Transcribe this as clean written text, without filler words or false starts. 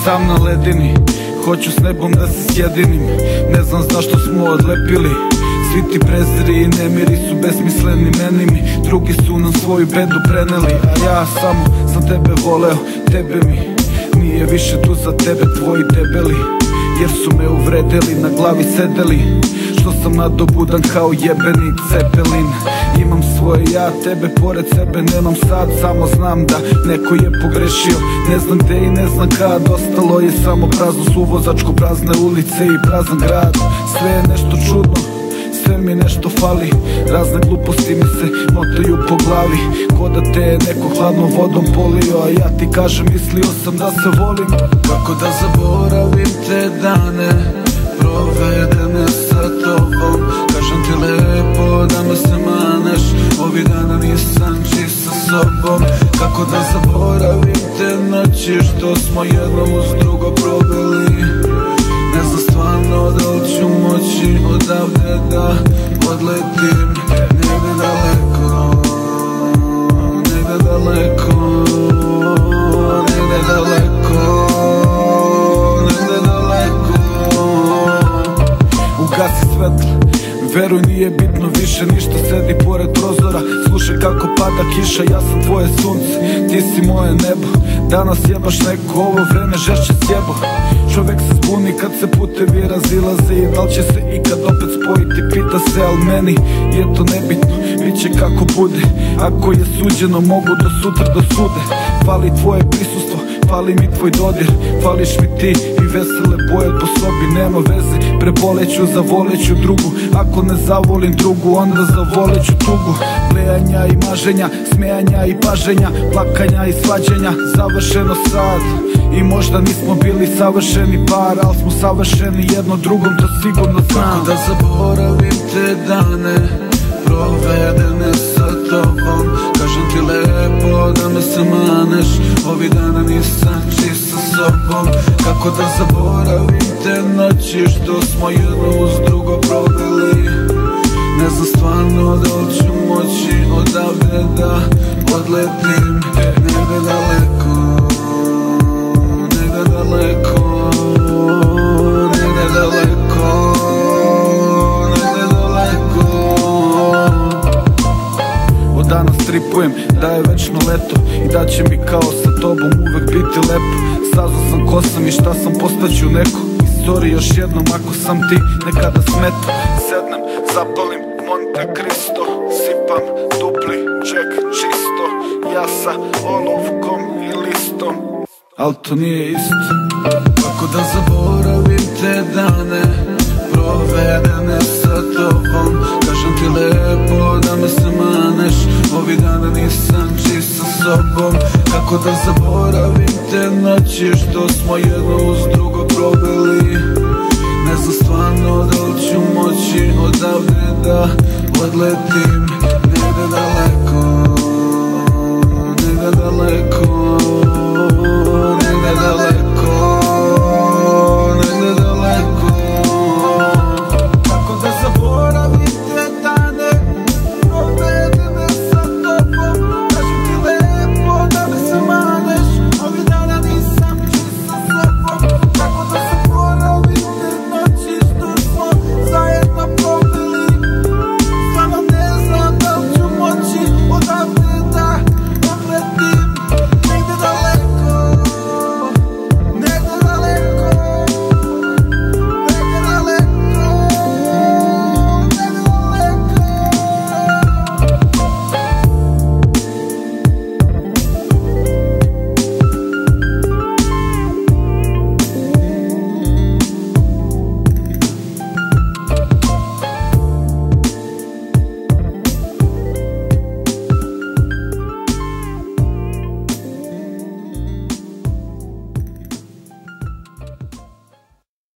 sam na ledini, hoću s nebom da se sjedinim. Ne znam zašto smo odlepili, svi ti preziri i nemiri su besmisleni meni mi. Drugi su nam svoju bedu preneli, a ja samo sam tebe voleo. Tebe mi nije više tu za tebe tvoji debeli, jer su me uvredeli, na glavi sedeli. Što sam nadobudan kao jebeni cepelin. Imam svoje ja, tebe pored sebe nemam sad. Samo znam da neko je pogrešio, ne znam gde i ne znam kad. Ostalo je samo prazno suvozačko, prazne ulice i prazan grad. Sve je nešto čudno, sve mi nešto fali. Razne gluposti mi se motaju po glavi, ko da te je neko hladnom vodom polio. A ja ti kažem, mislio sam da se volim. Kako da zaboravim te dane provedene sa tobom. Kažem ti lepo da me se maneš, ovih dana nisam čist sa sobom. Kako da zaboravim te noći što smo jedno uz drugo proveli. Ne znam stvarno da li ću moći odavde da odletim. Negde daleko, negde daleko, negde daleko, negde daleko. Ugasi svetlo, veruj nije bitno više ništa. Sedi pored prozora, slušaj kako pada kiša. Ja sam tvoje sunce, ti si moje nebo. Danas jebaš neko, ovo vreme žešće sjebo. Čovek se zbuni kad se putevi razilaze, i da li će se ikad opet spojiti, pita se. Al meni je to nebitno, bit će kako bude. Ako je suđeno mogu do sutra da sude. Fali tvoje prisustvo, fali mi tvoj dodir. Fališ mi ti i vesele boje po sobi. Nema veze, preboleću, zavoleću drugu. Ako ne zavolim drugu, onda zavoleću tugu. Blejanja i maženja, smejanja i paženja, plakanja i svađanja. Završeno sad, i možda nismo bili savršeni par, ali smo savršeni jedno drugom, to sigurno znam. Kako da zaboravim te dane provedene sa tobom. Kažem ti lepo da me se maneš, ovih dana nisam čist sa sobom. Kako da zaboravim te noći što smo jedno uz drugo proveli. Ne znam stvarno da li ću moći odavde da odletim. Negde daleko, negde daleko, negde daleko, negde daleko. Od danas tripujem da je večno leto i da će mi kao sa tobom uvek biti lepo. Saznao sam ko sam i šta sam, postaću neko. I sorry još jednom ako sam ti nekada smetao. Sednem, zapalim Monte Cristo, sipam dupli džek čisto. Ja sa olovkom i listom, al to nije isto. Kako da zaboravim te dane provedene sa tobom. Kažem ti lepo da me se maneš, ovih dana nisam čist sa sobom. Kako da zaboravim te noći što smo jedno uz drugo proveli. Ne znam stvarno da li ću moći odavde da odletim. Negde daleko, negde daleko,